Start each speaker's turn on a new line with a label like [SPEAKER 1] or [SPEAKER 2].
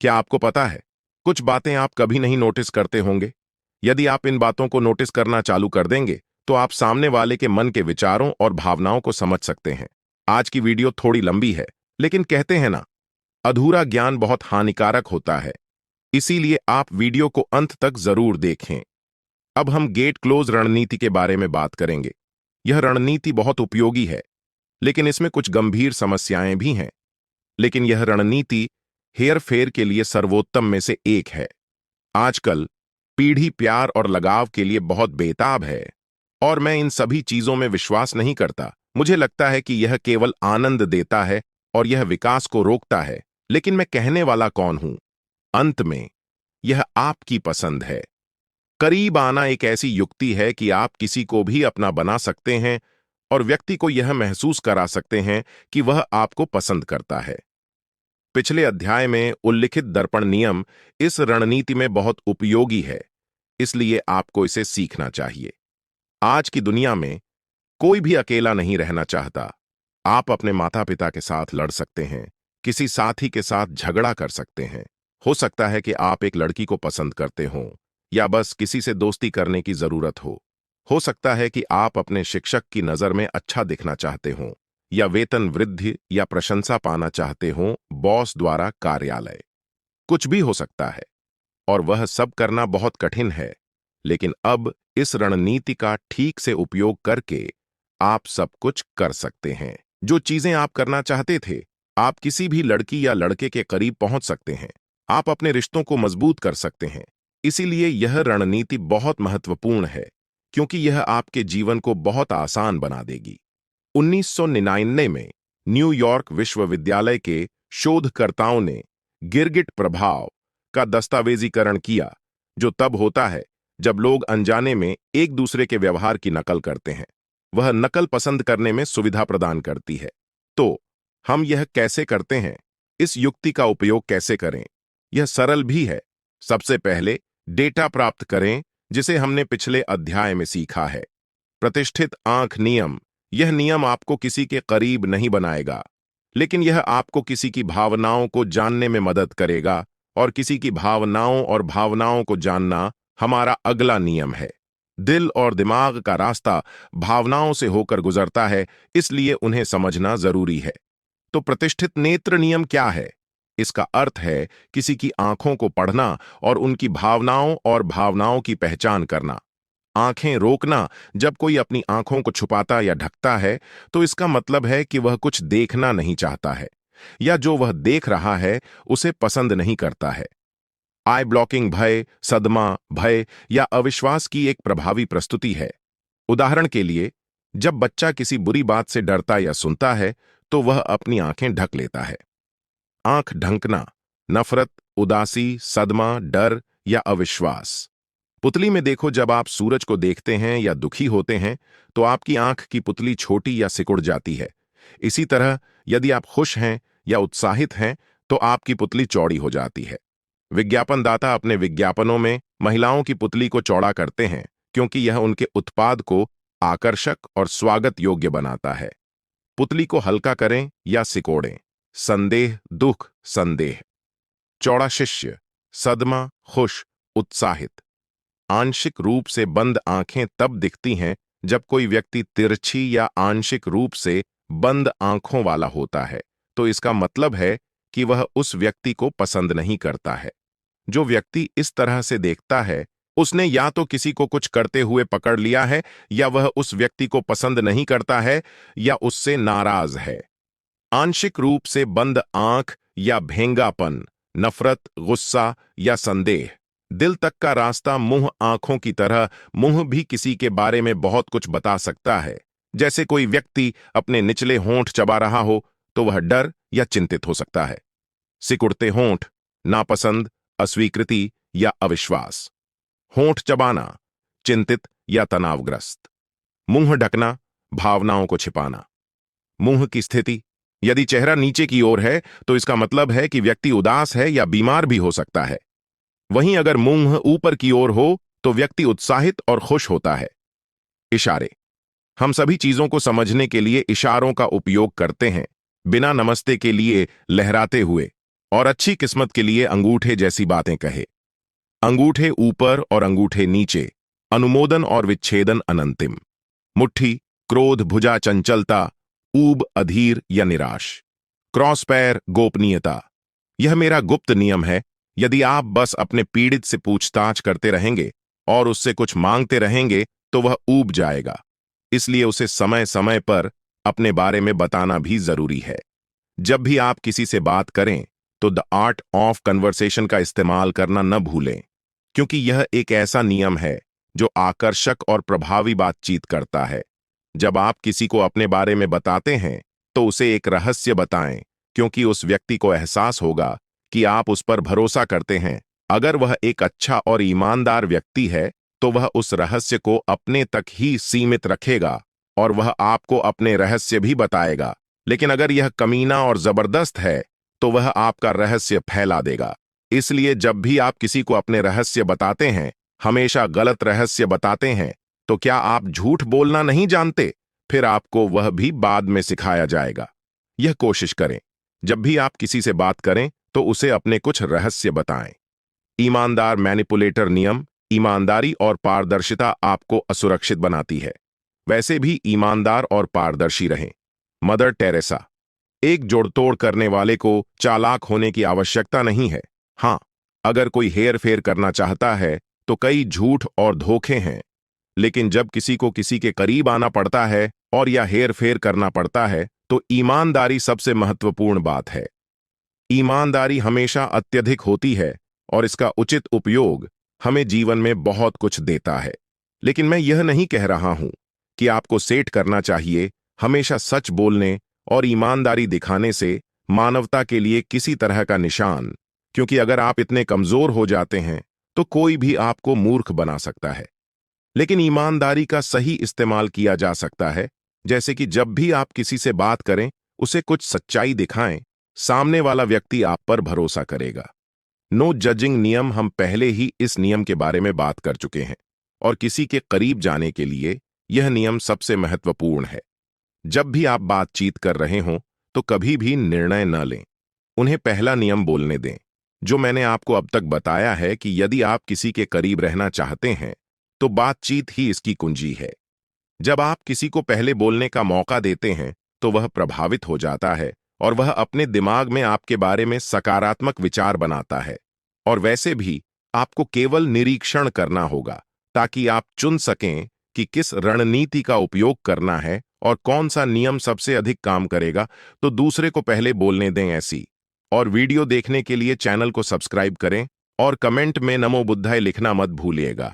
[SPEAKER 1] क्या आपको पता है, कुछ बातें आप कभी नहीं नोटिस करते होंगे। यदि आप इन बातों को नोटिस करना चालू कर देंगे तो आप सामने वाले के मन के विचारों और भावनाओं को समझ सकते हैं। आज की वीडियो थोड़ी लंबी है, लेकिन कहते हैं ना, अधूरा ज्ञान बहुत हानिकारक होता है। इसीलिए आप वीडियो को अंत तक जरूर देखें। अब हम गेट क्लोज रणनीति के बारे में बात करेंगे। यह रणनीति बहुत उपयोगी है, लेकिन इसमें कुछ गंभीर समस्याएं भी हैं। लेकिन यह रणनीति हेरफेर के लिए सर्वोत्तम में से एक है। आजकल पीढ़ी प्यार और लगाव के लिए बहुत बेताब है, और मैं इन सभी चीजों में विश्वास नहीं करता। मुझे लगता है कि यह केवल आनंद देता है और यह विकास को रोकता है। लेकिन मैं कहने वाला कौन हूं? अंत में यह आपकी पसंद है। करीब आना एक ऐसी युक्ति है कि आप किसी को भी अपना बना सकते हैं और व्यक्ति को यह महसूस करा सकते हैं कि वह आपको पसंद करता है। पिछले अध्याय में उल्लिखित दर्पण नियम इस रणनीति में बहुत उपयोगी है, इसलिए आपको इसे सीखना चाहिए। आज की दुनिया में कोई भी अकेला नहीं रहना चाहता। आप अपने माता पिता के साथ लड़ सकते हैं, किसी साथी के साथ झगड़ा कर सकते हैं। हो सकता है कि आप एक लड़की को पसंद करते हों, या बस किसी से दोस्ती करने की जरूरत हो। हो सकता है कि आप अपने शिक्षक की नजर में अच्छा दिखना चाहते हों, या वेतन वृद्धि या प्रशंसा पाना चाहते हों बॉस द्वारा कार्यालय। कुछ भी हो सकता है, और वह सब करना बहुत कठिन है। लेकिन अब इस रणनीति का ठीक से उपयोग करके आप सब कुछ कर सकते हैं। जो चीजें आप करना चाहते थे, आप किसी भी लड़की या लड़के के करीब पहुंच सकते हैं। आप अपने रिश्तों को मजबूत कर सकते हैं। इसीलिए यह रणनीति बहुत महत्वपूर्ण है, क्योंकि यह आपके जीवन को बहुत आसान बना देगी। 1999 में न्यूयॉर्क विश्वविद्यालय के शोधकर्ताओं ने गिरगिट प्रभाव का दस्तावेजीकरण किया, जो तब होता है जब लोग अनजाने में एक दूसरे के व्यवहार की नकल करते हैं। वह नकल पसंद करने में सुविधा प्रदान करती है। तो हम यह कैसे करते हैं? इस युक्ति का उपयोग कैसे करें? यह सरल भी है। सबसे पहले डेटा प्राप्त करें, जिसे हमने पिछले अध्याय में सीखा है। प्रतिष्ठित आंख नियम। यह नियम आपको किसी के करीब नहीं बनाएगा, लेकिन यह आपको किसी की भावनाओं को जानने में मदद करेगा, और किसी की भावनाओं और भावनाओं को जानना हमारा अगला नियम है। दिल और दिमाग का रास्ता भावनाओं से होकर गुजरता है, इसलिए उन्हें समझना जरूरी है। तो प्रतिष्ठित नेत्र नियम क्या है? इसका अर्थ है किसी की आंखों को पढ़ना और उनकी भावनाओं और भावनाओं की पहचान करना। आंखें रोकना। जब कोई अपनी आंखों को छुपाता या ढकता है, तो इसका मतलब है कि वह कुछ देखना नहीं चाहता है, या जो वह देख रहा है उसे पसंद नहीं करता है। आई ब्लॉकिंग भय, सदमा, भय या अविश्वास की एक प्रभावी प्रस्तुति है। उदाहरण के लिए, जब बच्चा किसी बुरी बात से डरता या सुनता है, तो वह अपनी आंखें ढक लेता है। आंख ढंकना। नफरत, उदासी, सदमा, डर या अविश्वास। पुतली में देखो, जब आप सूरज को देखते हैं या दुखी होते हैं, तो आपकी आंख की पुतली छोटी या सिकुड़ जाती है। इसी तरह यदि आप खुश हैं या उत्साहित हैं, तो आपकी पुतली चौड़ी हो जाती है। विज्ञापनदाता अपने विज्ञापनों में महिलाओं की पुतली को चौड़ा करते हैं, क्योंकि यह उनके उत्पाद को आकर्षक और स्वागत योग्य बनाता है। पुतली को हल्का करें या सिकोड़ें। संदेह, दुख, संदेह। चौड़ा शिष्य। सदमा, खुश, उत्साहित। आंशिक रूप से बंद आंखें तब दिखती हैं जब कोई व्यक्ति तिरछी या आंशिक रूप से बंद आंखों वाला होता है, तो इसका मतलब है कि वह उस व्यक्ति को पसंद नहीं करता है। जो व्यक्ति इस तरह से देखता है, उसने या तो किसी को कुछ करते हुए पकड़ लिया है, या वह उस व्यक्ति को पसंद नहीं करता है, या उससे नाराज है। आंशिक रूप से बंद आंख या भेंगापन, नफरत, गुस्सा या संदेह। दिल तक का रास्ता मुंह आंखों की तरह। मुंह भी किसी के बारे में बहुत कुछ बता सकता है। जैसे कोई व्यक्ति अपने निचले होंठ चबा रहा हो, तो वह डर या चिंतित हो सकता है। सिकुड़ते होंठ। नापसंद, अस्वीकृति या अविश्वास। होंठ चबाना। चिंतित या तनावग्रस्त। मुंह ढकना। भावनाओं को छिपाना। मुंह की स्थिति। यदि चेहरा नीचे की ओर है, तो इसका मतलब है कि व्यक्ति उदास है या बीमार भी हो सकता है। वहीं अगर मुंह ऊपर की ओर हो, तो व्यक्ति उत्साहित और खुश होता है। इशारे। हम सभी चीजों को समझने के लिए इशारों का उपयोग करते हैं, बिना नमस्ते के लिए लहराते हुए, और अच्छी किस्मत के लिए अंगूठे जैसी बातें कहे। अंगूठे ऊपर और अंगूठे नीचे, अनुमोदन और विच्छेदन अनंतिम। मुट्ठी, क्रोध, भुजा, चंचलता, ऊब, अधीर या निराश। क्रॉस पैर, गोपनीयता। यह मेरा गुप्त नियम है। यदि आप बस अपने पीड़ित से पूछताछ करते रहेंगे और उससे कुछ मांगते रहेंगे तो वह ऊब जाएगा। इसलिए उसे समय समय पर अपने बारे में बताना भी जरूरी है। जब भी आप किसी से बात करें तो द आर्ट ऑफ कन्वर्सेशन का इस्तेमाल करना न भूलें, क्योंकि यह एक ऐसा नियम है जो आकर्षक और प्रभावी बातचीत करता है। जब आप किसी को अपने बारे में बताते हैं तो उसे एक रहस्य बताएं, क्योंकि उस व्यक्ति को एहसास होगा कि आप उस पर भरोसा करते हैं। अगर वह एक अच्छा और ईमानदार व्यक्ति है तो वह उस रहस्य को अपने तक ही सीमित रखेगा और वह आपको अपने रहस्य भी बताएगा। लेकिन अगर यह कमीना और जबरदस्त है तो वह आपका रहस्य फैला देगा। इसलिए जब भी आप किसी को अपने रहस्य बताते हैं, हमेशा गलत रहस्य बताते हैं, तो क्या आप झूठ बोलना नहीं जानते? फिर आपको वह भी बाद में सिखाया जाएगा। यह कोशिश करें, जब भी आप किसी से बात करें तो उसे अपने कुछ रहस्य बताएं। ईमानदार मैनिपुलेटर नियम। ईमानदारी और पारदर्शिता आपको असुरक्षित बनाती है। वैसे भी ईमानदार और पारदर्शी रहें। Mother Teresa. एक जोड़तोड़ करने वाले को चालाक होने की आवश्यकता नहीं है। हाँ, अगर कोई हेर फेर करना चाहता है तो कई झूठ और धोखे हैं, लेकिन जब किसी को किसी के करीब आना पड़ता है और या हेर फेर करना पड़ता है तो ईमानदारी सबसे महत्वपूर्ण बात है। ईमानदारी हमेशा अत्यधिक होती है और इसका उचित उपयोग हमें जीवन में बहुत कुछ देता है। लेकिन मैं यह नहीं कह रहा हूं कि आपको सेट करना चाहिए। हमेशा सच बोलने और ईमानदारी दिखाने से मानवता के लिए किसी तरह का निशान, क्योंकि अगर आप इतने कमजोर हो जाते हैं तो कोई भी आपको मूर्ख बना सकता है। लेकिन ईमानदारी का सही इस्तेमाल किया जा सकता है, जैसे कि जब भी आप किसी से बात करें उसे कुछ सच्चाई दिखाएं। सामने वाला व्यक्ति आप पर भरोसा करेगा। नो जजिंग नियम। हम पहले ही इस नियम के बारे में बात कर चुके हैं और किसी के करीब जाने के लिए यह नियम सबसे महत्वपूर्ण है। जब भी आप बातचीत कर रहे हों तो कभी भी निर्णय न लें। उन्हें पहला नियम बोलने दें। जो मैंने आपको अब तक बताया है कि यदि आप किसी के करीब रहना चाहते हैं तो बातचीत ही इसकी कुंजी है। जब आप किसी को पहले बोलने का मौका देते हैं तो वह प्रभावित हो जाता है और वह अपने दिमाग में आपके बारे में सकारात्मक विचार बनाता है। और वैसे भी आपको केवल निरीक्षण करना होगा ताकि आप चुन सकें कि किस रणनीति का उपयोग करना है और कौन सा नियम सबसे अधिक काम करेगा। तो दूसरे को पहले बोलने दें ऐसी। और वीडियो देखने के लिए चैनल को सब्सक्राइब करें और कमेंट में नमो बुद्धाय लिखना मत भूलिएगा।